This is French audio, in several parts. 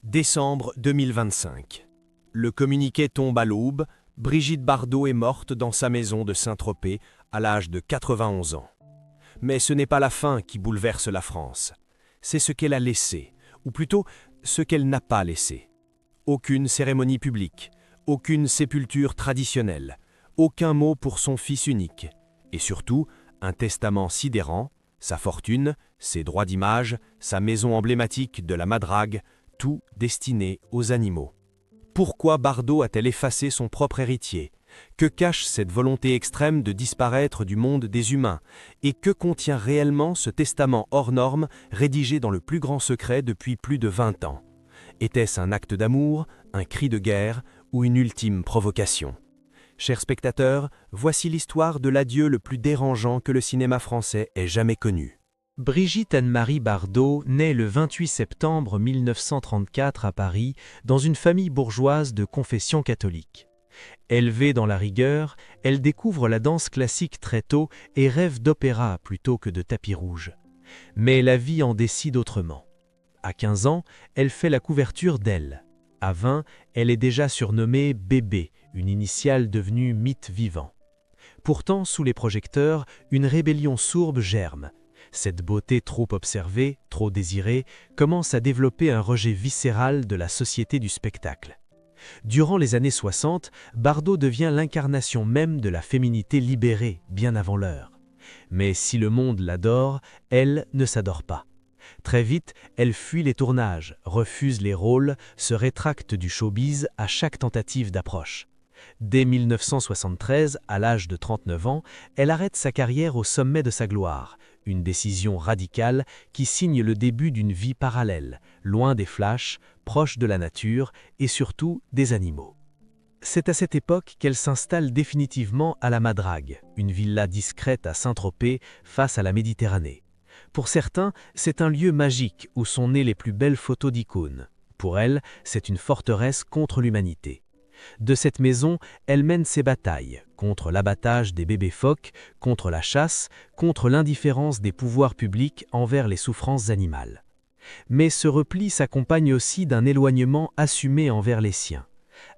Décembre 2025. Le communiqué tombe à l'aube, Brigitte Bardot est morte dans sa maison de Saint-Tropez à l'âge de 91 ans. Mais ce n'est pas la fin qui bouleverse la France. C'est ce qu'elle a laissé, ou plutôt ce qu'elle n'a pas laissé. Aucune cérémonie publique, aucune sépulture traditionnelle, aucun mot pour son fils unique, et surtout un testament sidérant, sa fortune, ses droits d'image, sa maison emblématique de la Madrague, tout destiné aux animaux. Pourquoi Bardot a-t-elle effacé son propre héritier? Que cache cette volonté extrême de disparaître du monde des humains? Et que contient réellement ce testament hors norme, rédigé dans le plus grand secret depuis plus de 20 ans? Était-ce un acte d'amour, un cri de guerre ou une ultime provocation? Chers spectateurs, voici l'histoire de l'adieu le plus dérangeant que le cinéma français ait jamais connu. Brigitte Anne-Marie Bardot naît le 28 septembre 1934 à Paris dans une famille bourgeoise de confession catholique. Élevée dans la rigueur, elle découvre la danse classique très tôt et rêve d'opéra plutôt que de tapis rouge. Mais la vie en décide autrement. À 15 ans, elle fait la couverture d'Elle. À 20, elle est déjà surnommée Bébé, une initiale devenue mythe vivant. Pourtant, sous les projecteurs, une rébellion sourbe germe. Cette beauté trop observée, trop désirée, commence à développer un rejet viscéral de la société du spectacle. Durant les années 60, Bardot devient l'incarnation même de la féminité libérée, bien avant l'heure. Mais si le monde l'adore, elle ne s'adore pas. Très vite, elle fuit les tournages, refuse les rôles, se rétracte du showbiz à chaque tentative d'approche. Dès 1973, à l'âge de 39 ans, elle arrête sa carrière au sommet de sa gloire, une décision radicale qui signe le début d'une vie parallèle, loin des flashs, proche de la nature et surtout des animaux. C'est à cette époque qu'elle s'installe définitivement à la Madrague, une villa discrète à Saint-Tropez face à la Méditerranée. Pour certains, c'est un lieu magique où sont nées les plus belles photos d'icônes. Pour elle, c'est une forteresse contre l'humanité. De cette maison, elle mène ses batailles, contre l'abattage des bébés phoques, contre la chasse, contre l'indifférence des pouvoirs publics envers les souffrances animales. Mais ce repli s'accompagne aussi d'un éloignement assumé envers les siens.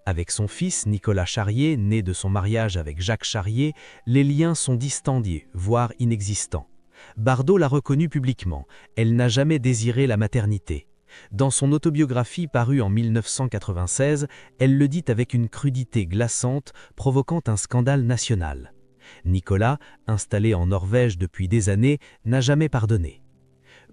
Avec son fils Nicolas Charrier, né de son mariage avec Jacques Charrier, les liens sont distendiés, voire inexistants. Bardot l'a reconnu publiquement, elle n'a jamais désiré la maternité. Dans son autobiographie parue en 1996, elle le dit avec une crudité glaçante, provoquant un scandale national. Nicolas, installé en Norvège depuis des années, n'a jamais pardonné.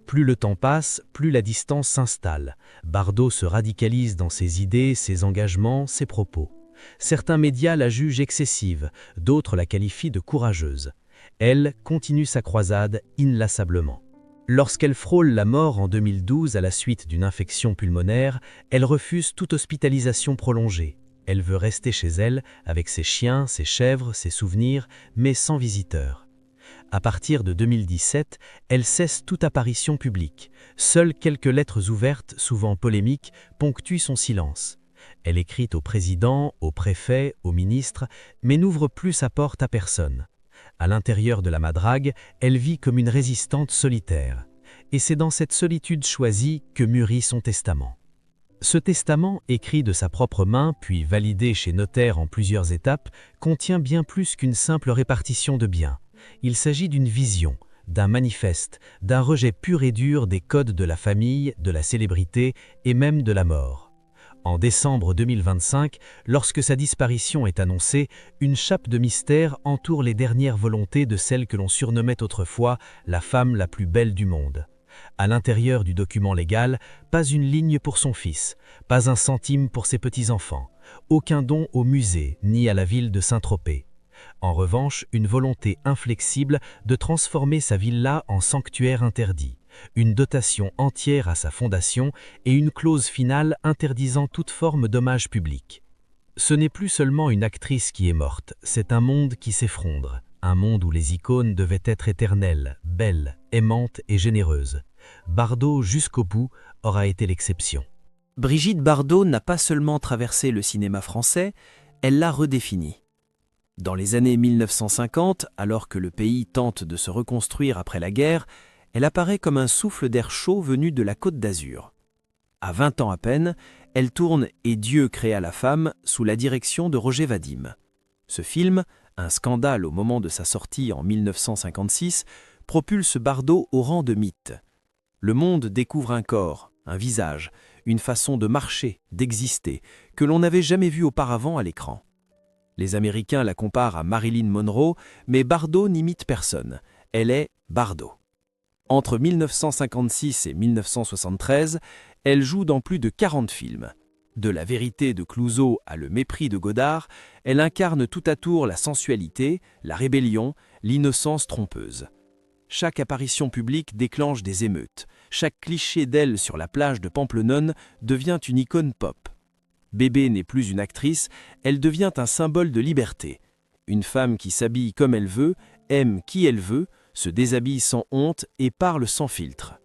Plus le temps passe, plus la distance s'installe. Bardot se radicalise dans ses idées, ses engagements, ses propos. Certains médias la jugent excessive, d'autres la qualifient de courageuse. Elle continue sa croisade inlassablement. Lorsqu'elle frôle la mort en 2012 à la suite d'une infection pulmonaire, elle refuse toute hospitalisation prolongée. Elle veut rester chez elle, avec ses chiens, ses chèvres, ses souvenirs, mais sans visiteurs. À partir de 2017, elle cesse toute apparition publique. Seules quelques lettres ouvertes, souvent polémiques, ponctuent son silence. Elle écrit au président, au préfet, au ministre, mais n'ouvre plus sa porte à personne. À l'intérieur de la Madrague, elle vit comme une résistante solitaire. Et c'est dans cette solitude choisie que mûrit son testament. Ce testament, écrit de sa propre main, puis validé chez notaire en plusieurs étapes, contient bien plus qu'une simple répartition de biens. Il s'agit d'une vision, d'un manifeste, d'un rejet pur et dur des codes de la famille, de la célébrité et même de la mort. En décembre 2025, lorsque sa disparition est annoncée, une chape de mystère entoure les dernières volontés de celle que l'on surnommait autrefois la femme la plus belle du monde. À l'intérieur du document légal, pas une ligne pour son fils, pas un centime pour ses petits-enfants, aucun don au musée ni à la ville de Saint-Tropez. En revanche, une volonté inflexible de transformer sa villa en sanctuaire interdit, une dotation entière à sa fondation et une clause finale interdisant toute forme d'hommage public. Ce n'est plus seulement une actrice qui est morte, c'est un monde qui s'effondre, un monde où les icônes devaient être éternelles, belles, aimantes et généreuses. Bardot, jusqu'au bout, aura été l'exception. Brigitte Bardot n'a pas seulement traversé le cinéma français, elle l'a redéfini. Dans les années 1950, alors que le pays tente de se reconstruire après la guerre, elle apparaît comme un souffle d'air chaud venu de la Côte d'Azur. À 20 ans à peine, elle tourne Et Dieu créa la femme sous la direction de Roger Vadim. Ce film, un scandale au moment de sa sortie en 1956, propulse Bardot au rang de mythe. Le monde découvre un corps, un visage, une façon de marcher, d'exister, que l'on n'avait jamais vu auparavant à l'écran. Les Américains la comparent à Marilyn Monroe, mais Bardot n'imite personne. Elle est Bardot. Entre 1956 et 1973, elle joue dans plus de 40 films. De La vérité de Clouzot à Le mépris de Godard, elle incarne tout à tour la sensualité, la rébellion, l'innocence trompeuse. Chaque apparition publique déclenche des émeutes. Chaque cliché d'elle sur la plage de Pampelonne devient une icône pop. Bébé n'est plus une actrice, elle devient un symbole de liberté. Une femme qui s'habille comme elle veut, aime qui elle veut, se déshabille sans honte et parle sans filtre.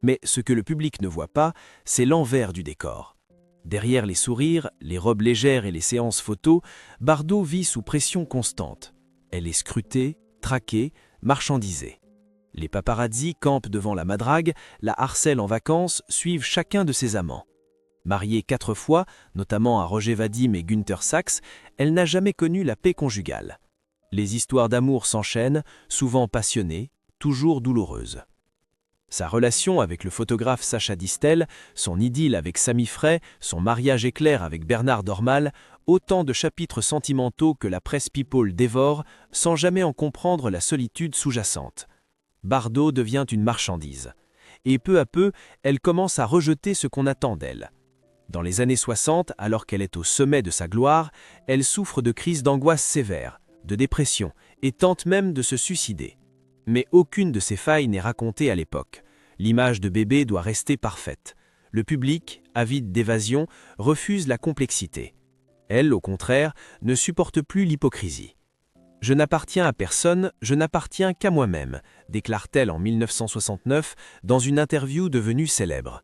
Mais ce que le public ne voit pas, c'est l'envers du décor. Derrière les sourires, les robes légères et les séances photos, Bardot vit sous pression constante. Elle est scrutée, traquée, marchandisée. Les paparazzis campent devant la madrague, la harcèlent en vacances, suivent chacun de ses amants. Mariée 4 fois, notamment à Roger Vadim et Günther Sachs, elle n'a jamais connu la paix conjugale. Les histoires d'amour s'enchaînent, souvent passionnées, toujours douloureuses. Sa relation avec le photographe Sacha Distel, son idylle avec Samy Frey, son mariage éclair avec Bernard Dormal, autant de chapitres sentimentaux que la presse people dévore sans jamais en comprendre la solitude sous-jacente. Bardot devient une marchandise. Et peu à peu, elle commence à rejeter ce qu'on attend d'elle. Dans les années 60, alors qu'elle est au sommet de sa gloire, elle souffre de crises d'angoisse sévères, de dépression, et tente même de se suicider. Mais aucune de ces failles n'est racontée à l'époque. L'image de Bébé doit rester parfaite. Le public, avide d'évasion, refuse la complexité. Elle, au contraire, ne supporte plus l'hypocrisie. « Je n'appartiens à personne, je n'appartiens qu'à moi-même », déclare-t-elle en 1969 dans une interview devenue célèbre.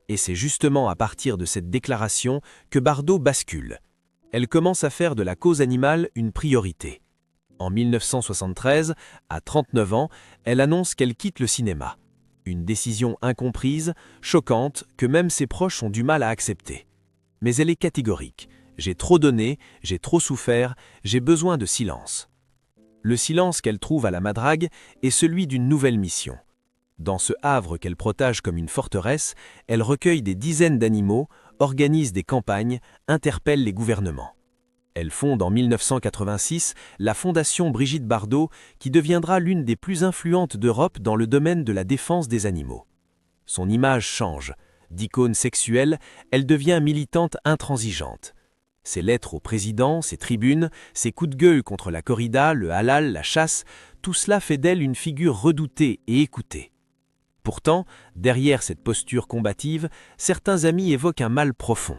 Et c'est justement à partir de cette déclaration que Bardot bascule. Elle commence à faire de la cause animale une priorité. En 1973, à 39 ans, elle annonce qu'elle quitte le cinéma. Une décision incomprise, choquante, que même ses proches ont du mal à accepter. Mais elle est catégorique. « J'ai trop donné, j'ai trop souffert, j'ai besoin de silence ». Le silence qu'elle trouve à la madrague est celui d'une nouvelle mission. Dans ce havre qu'elle protège comme une forteresse, elle recueille des dizaines d'animaux, organise des campagnes, interpelle les gouvernements. Elle fonde en 1986 la Fondation Brigitte Bardot, qui deviendra l'une des plus influentes d'Europe dans le domaine de la défense des animaux. Son image change. D'icône sexuelle, elle devient militante intransigeante. Ses lettres au président, ses tribunes, ses coups de gueule contre la corrida, le halal, la chasse, tout cela fait d'elle une figure redoutée et écoutée. Pourtant, derrière cette posture combative, certains amis évoquent un mal profond.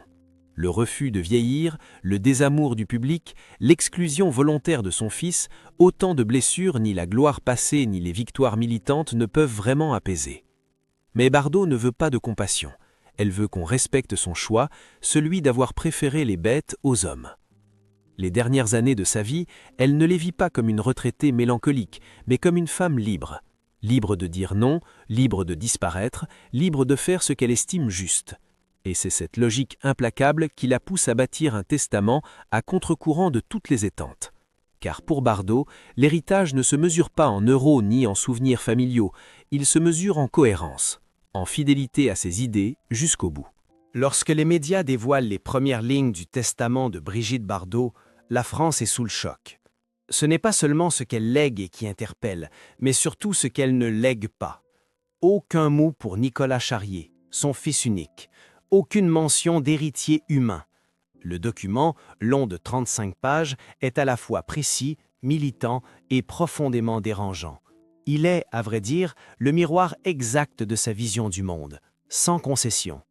Le refus de vieillir, le désamour du public, l'exclusion volontaire de son fils, autant de blessures ni la gloire passée ni les victoires militantes ne peuvent vraiment apaiser. Mais Bardot ne veut pas de compassion. Elle veut qu'on respecte son choix, celui d'avoir préféré les bêtes aux hommes. Les dernières années de sa vie, elle ne les vit pas comme une retraitée mélancolique, mais comme une femme libre. Libre de dire non, libre de disparaître, libre de faire ce qu'elle estime juste. Et c'est cette logique implacable qui la pousse à bâtir un testament à contre-courant de toutes les étampes. Car pour Bardot, l'héritage ne se mesure pas en euros ni en souvenirs familiaux, il se mesure en cohérence, en fidélité à ses idées jusqu'au bout. Lorsque les médias dévoilent les premières lignes du testament de Brigitte Bardot, la France est sous le choc. Ce n'est pas seulement ce qu'elle lègue et qui interpelle, mais surtout ce qu'elle ne lègue pas. Aucun mot pour Nicolas Charrier, son fils unique. Aucune mention d'héritier humain. Le document, long de 35 pages, est à la fois précis, militant et profondément dérangeant. Il est, à vrai dire, le miroir exact de sa vision du monde, sans concession.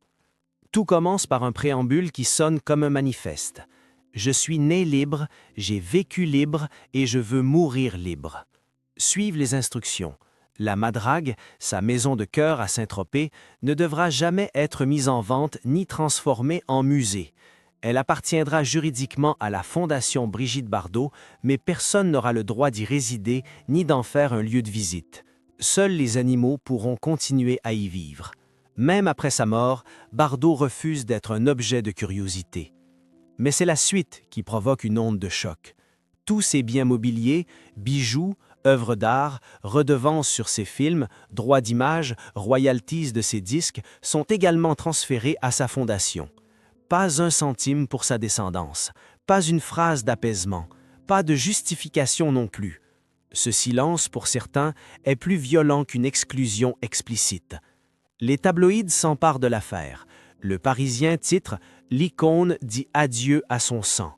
Tout commence par un préambule qui sonne comme un manifeste. « Je suis né libre, j'ai vécu libre et je veux mourir libre. » Suivent les instructions. La madrague, sa maison de cœur à Saint-Tropez, ne devra jamais être mise en vente ni transformée en musée. Elle appartiendra juridiquement à la Fondation Brigitte Bardot, mais personne n'aura le droit d'y résider ni d'en faire un lieu de visite. Seuls les animaux pourront continuer à y vivre. Même après sa mort, Bardot refuse d'être un objet de curiosité. Mais c'est la suite qui provoque une onde de choc. Tous ses biens mobiliers, bijoux, œuvres d'art, redevances sur ses films, droits d'image, royalties de ses disques sont également transférés à sa fondation. Pas un centime pour sa descendance, pas une phrase d'apaisement, pas de justification non plus. Ce silence, pour certains, est plus violent qu'une exclusion explicite. Les tabloïds s'emparent de l'affaire. Le Parisien titre « L'icône dit adieu à son sang ».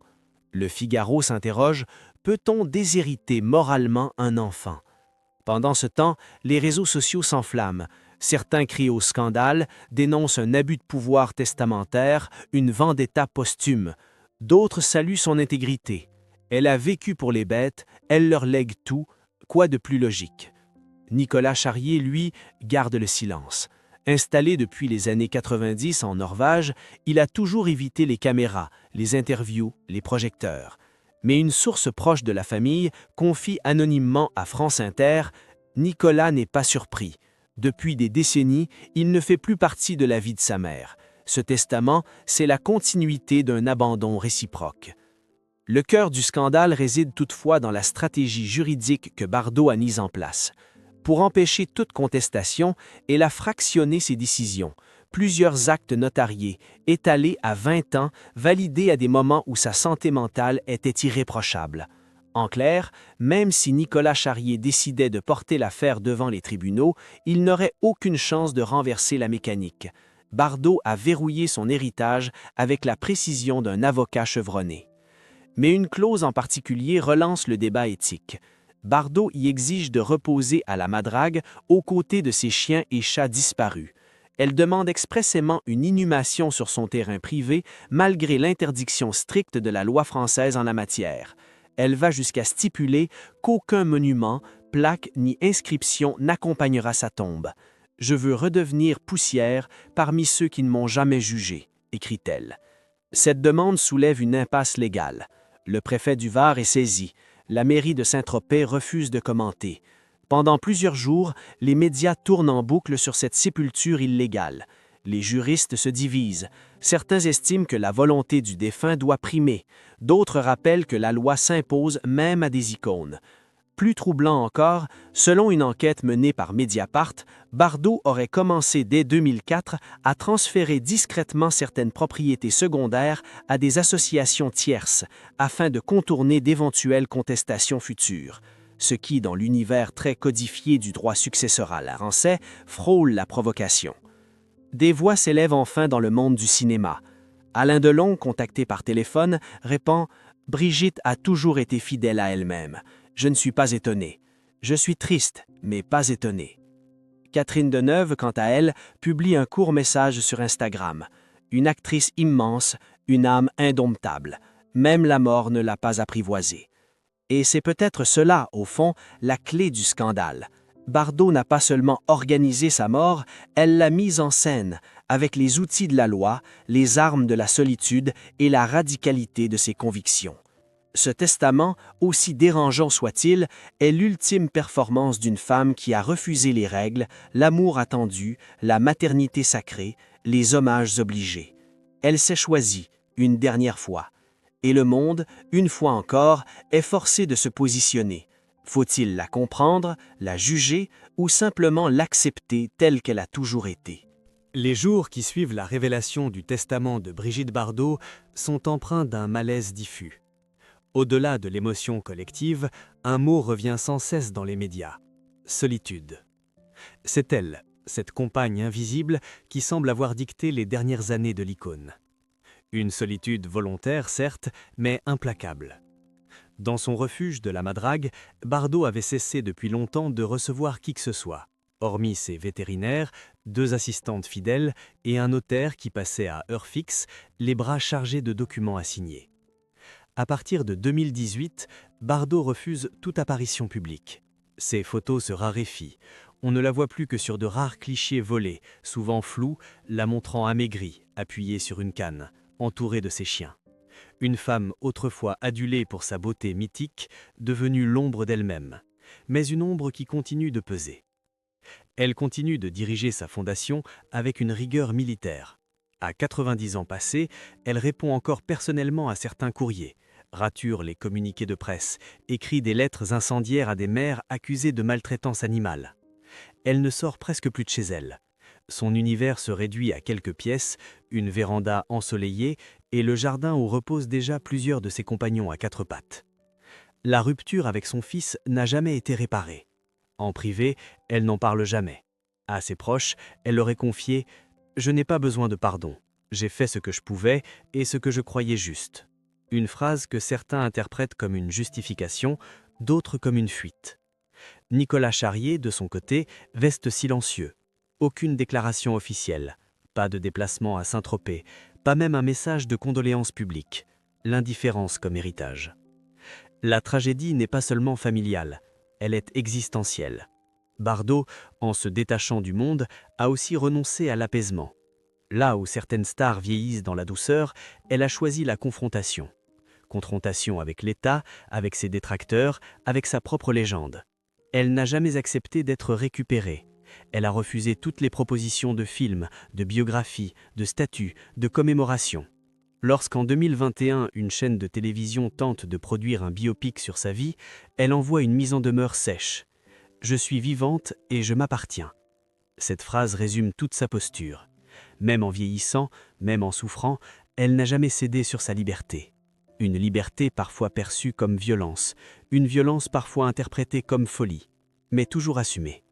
Le Figaro s'interroge « Peut-on déshériter moralement un enfant ?» Pendant ce temps, les réseaux sociaux s'enflamment. Certains crient au scandale, dénoncent un abus de pouvoir testamentaire, une vendetta posthume. D'autres saluent son intégrité. Elle a vécu pour les bêtes, elle leur lègue tout, quoi de plus logique? Nicolas Charrier, lui, garde le silence. Installé depuis les années 90 en Norvège, il a toujours évité les caméras, les interviews, les projecteurs. Mais une source proche de la famille confie anonymement à France Inter « Nicolas n'est pas surpris. Depuis des décennies, il ne fait plus partie de la vie de sa mère. Ce testament, c'est la continuité d'un abandon réciproque. » Le cœur du scandale réside toutefois dans la stratégie juridique que Bardot a mise en place. Pour empêcher toute contestation, elle a fractionné ses décisions. Plusieurs actes notariés, étalés à 20 ans, validés à des moments où sa santé mentale était irréprochable. En clair, même si Nicolas Charrier décidait de porter l'affaire devant les tribunaux, il n'aurait aucune chance de renverser la mécanique. Bardot a verrouillé son héritage avec la précision d'un avocat chevronné. Mais une clause en particulier relance le débat éthique. Bardot y exige de reposer à la Madrague aux côtés de ses chiens et chats disparus. Elle demande expressément une inhumation sur son terrain privé malgré l'interdiction stricte de la loi française en la matière. Elle va jusqu'à stipuler qu'aucun monument, plaque ni inscription n'accompagnera sa tombe. « Je veux redevenir poussière parmi ceux qui ne m'ont jamais jugé », écrit-elle. Cette demande soulève une impasse légale. Le préfet du Var est saisi. La mairie de Saint-Tropez refuse de commenter. Pendant plusieurs jours, les médias tournent en boucle sur cette sépulture illégale. Les juristes se divisent. Certains estiment que la volonté du défunt doit primer. D'autres rappellent que la loi s'impose même à des icônes. Plus troublant encore, selon une enquête menée par Mediapart, Bardot aurait commencé dès 2004 à transférer discrètement certaines propriétés secondaires à des associations tierces afin de contourner d'éventuelles contestations futures, ce qui, dans l'univers très codifié du droit successoral français, frôle la provocation. Des voix s'élèvent enfin dans le monde du cinéma. Alain Delon, contacté par téléphone, répond « Brigitte a toujours été fidèle à elle-même. Je ne suis pas étonné. Je suis triste, mais pas étonné. » Catherine Deneuve, quant à elle, publie un court message sur Instagram. Une actrice immense, une âme indomptable. Même la mort ne l'a pas apprivoisée. Et c'est peut-être cela, au fond, la clé du scandale. Bardot n'a pas seulement organisé sa mort, elle l'a mise en scène, avec les outils de la loi, les armes de la solitude et la radicalité de ses convictions. Ce testament, aussi dérangeant soit-il, est l'ultime performance d'une femme qui a refusé les règles, l'amour attendu, la maternité sacrée, les hommages obligés. Elle s'est choisie, une dernière fois. Et le monde, une fois encore, est forcé de se positionner. Faut-il la comprendre, la juger ou simplement l'accepter telle qu'elle a toujours été? Les jours qui suivent la révélation du testament de Brigitte Bardot sont empreints d'un malaise diffus. Au-delà de l'émotion collective, un mot revient sans cesse dans les médias. Solitude. C'est elle, cette compagne invisible, qui semble avoir dicté les dernières années de l'icône. Une solitude volontaire, certes, mais implacable. Dans son refuge de la Madrague, Bardot avait cessé depuis longtemps de recevoir qui que ce soit, hormis ses vétérinaires, 2 assistantes fidèles et un notaire qui passait à heure fixe, les bras chargés de documents à signer. À partir de 2018, Bardot refuse toute apparition publique. Ses photos se raréfient. On ne la voit plus que sur de rares clichés volés, souvent flous, la montrant amaigrie, appuyée sur une canne, entourée de ses chiens. Une femme autrefois adulée pour sa beauté mythique, devenue l'ombre d'elle-même, mais une ombre qui continue de peser. Elle continue de diriger sa fondation avec une rigueur militaire. À 90 ans passés, elle répond encore personnellement à certains courriers, rature les communiqués de presse, écrit des lettres incendiaires à des mères accusées de maltraitance animale. Elle ne sort presque plus de chez elle. Son univers se réduit à quelques pièces, une véranda ensoleillée et le jardin où reposent déjà plusieurs de ses compagnons à quatre pattes. La rupture avec son fils n'a jamais été réparée. En privé, elle n'en parle jamais. À ses proches, elle leur est confiée « Je n'ai pas besoin de pardon. J'ai fait ce que je pouvais et ce que je croyais juste. » Une phrase que certains interprètent comme une justification, d'autres comme une fuite. Nicolas Charrier, de son côté, reste silencieux. Aucune déclaration officielle, pas de déplacement à Saint-Tropez, pas même un message de condoléances publiques. L'indifférence comme héritage. La tragédie n'est pas seulement familiale, elle est existentielle. Bardot, en se détachant du monde, a aussi renoncé à l'apaisement. Là où certaines stars vieillissent dans la douceur, elle a choisi la confrontation. Confrontation avec l'État, avec ses détracteurs, avec sa propre légende. Elle n'a jamais accepté d'être récupérée. Elle a refusé toutes les propositions de films, de biographies, de statuts, de commémorations. Lorsqu'en 2021, une chaîne de télévision tente de produire un biopic sur sa vie, elle envoie une mise en demeure sèche. « Je suis vivante et je m'appartiens ». Cette phrase résume toute sa posture. Même en vieillissant, même en souffrant, elle n'a jamais cédé sur sa liberté. Une liberté parfois perçue comme violence, une violence parfois interprétée comme folie, mais toujours assumée.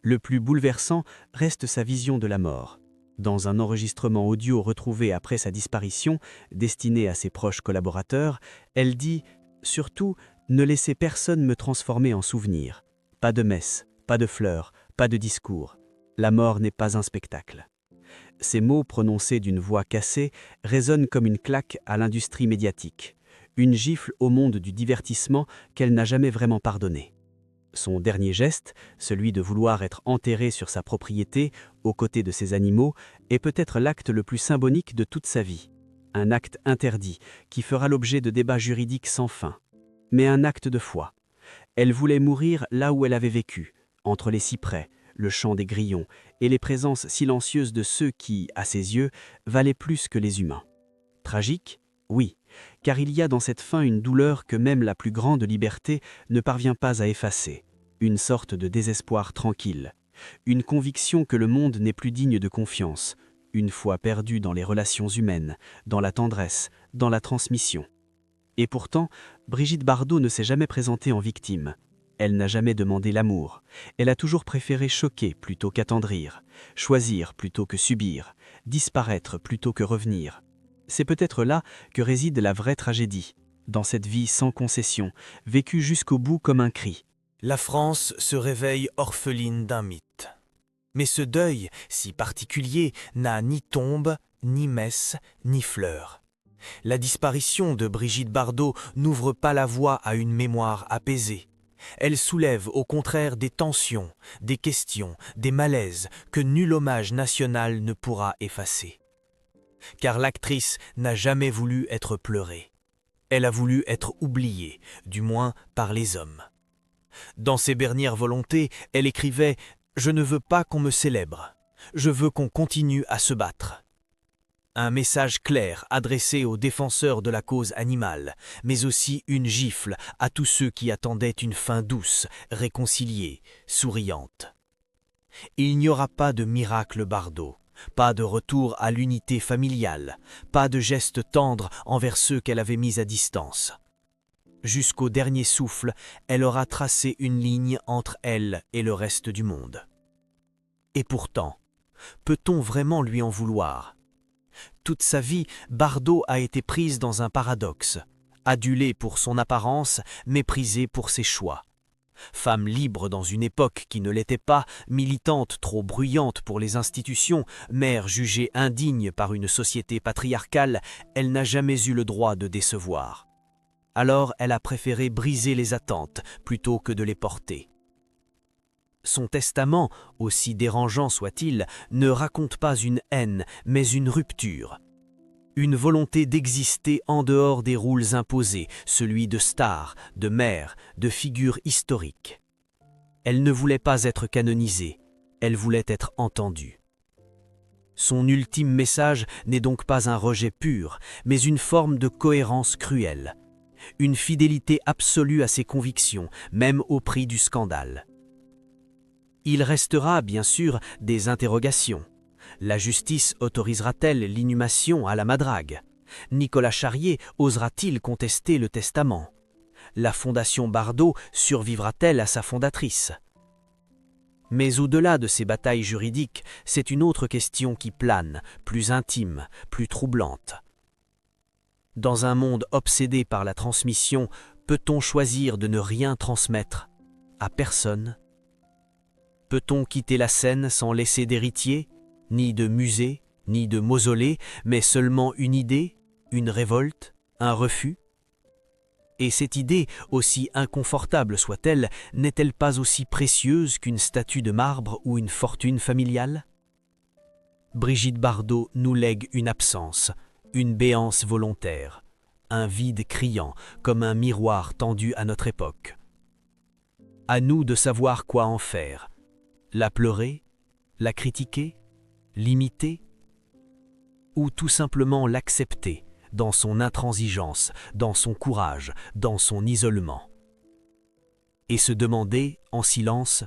Le plus bouleversant reste sa vision de la mort. Dans un enregistrement audio retrouvé après sa disparition, destiné à ses proches collaborateurs, elle dit « Surtout, ne laissez personne me transformer en souvenir. Pas de messe, pas de fleurs, pas de discours. La mort n'est pas un spectacle. » Ces mots prononcés d'une voix cassée résonnent comme une claque à l'industrie médiatique, une gifle au monde du divertissement qu'elle n'a jamais vraiment pardonné. Son dernier geste, celui de vouloir être enterré sur sa propriété, aux côtés de ses animaux, est peut-être l'acte le plus symbolique de toute sa vie. Un acte interdit, qui fera l'objet de débats juridiques sans fin. Mais un acte de foi. Elle voulait mourir là où elle avait vécu, entre les cyprès, le chant des grillons et les présences silencieuses de ceux qui, à ses yeux, valaient plus que les humains. Tragique ? Oui, car il y a dans cette fin une douleur que même la plus grande liberté ne parvient pas à effacer, une sorte de désespoir tranquille, une conviction que le monde n'est plus digne de confiance, une foi perdue dans les relations humaines, dans la tendresse, dans la transmission. Et pourtant, Brigitte Bardot ne s'est jamais présentée en victime. Elle n'a jamais demandé l'amour. Elle a toujours préféré choquer plutôt qu'attendrir, choisir plutôt que subir, disparaître plutôt que revenir. C'est peut-être là que réside la vraie tragédie, dans cette vie sans concession, vécue jusqu'au bout comme un cri. La France se réveille orpheline d'un mythe. Mais ce deuil, si particulier, n'a ni tombe, ni messe, ni fleurs. La disparition de Brigitte Bardot n'ouvre pas la voie à une mémoire apaisée. Elle soulève au contraire des tensions, des questions, des malaises que nul hommage national ne pourra effacer. Car l'actrice n'a jamais voulu être pleurée. Elle a voulu être oubliée, du moins par les hommes. Dans ses dernières volontés, elle écrivait « Je ne veux pas qu'on me célèbre, je veux qu'on continue à se battre ». Un message clair adressé aux défenseurs de la cause animale, mais aussi une gifle à tous ceux qui attendaient une fin douce, réconciliée, souriante. Il n'y aura pas de miracle Bardot. Pas de retour à l'unité familiale, pas de geste tendre envers ceux qu'elle avait mis à distance. Jusqu'au dernier souffle, elle aura tracé une ligne entre elle et le reste du monde. Et pourtant, peut-on vraiment lui en vouloir ? Toute sa vie, Bardot a été prise dans un paradoxe, adulée pour son apparence, méprisée pour ses choix. Femme libre dans une époque qui ne l'était pas, militante trop bruyante pour les institutions, mère jugée indigne par une société patriarcale, elle n'a jamais eu le droit de décevoir. Alors elle a préféré briser les attentes plutôt que de les porter. Son testament, aussi dérangeant soit-il, ne raconte pas une haine, mais une rupture. Une volonté d'exister en dehors des rôles imposés, celui de star, de mère, de figure historique. Elle ne voulait pas être canonisée, Elle voulait être entendue. Son ultime message n'est donc pas un rejet pur, mais une forme de cohérence cruelle. Une fidélité absolue à ses convictions, même au prix du scandale. Il restera, bien sûr, des interrogations. La justice autorisera-t-elle l'inhumation à la madrague? Nicolas Charrier osera-t-il contester le testament? La Fondation Bardot survivra-t-elle à sa fondatrice? Mais au-delà de ces batailles juridiques, c'est une autre question qui plane, plus intime, plus troublante. Dans un monde obsédé par la transmission, peut-on choisir de ne rien transmettre à personne? Peut-on quitter la scène sans laisser d'héritier, ni de musée, ni de mausolée, mais seulement une idée, une révolte, un refus? Et cette idée, aussi inconfortable soit-elle, n'est-elle pas aussi précieuse qu'une statue de marbre ou une fortune familiale? Brigitte Bardot nous lègue une absence, une béance volontaire, un vide criant, comme un miroir tendu à notre époque. À nous de savoir quoi en faire. La pleurer, la critiquer, l'imiter, ou tout simplement l'accepter dans son intransigeance, dans son courage, dans son isolement. Et se demander, en silence,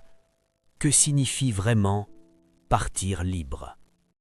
que signifie vraiment partir libre.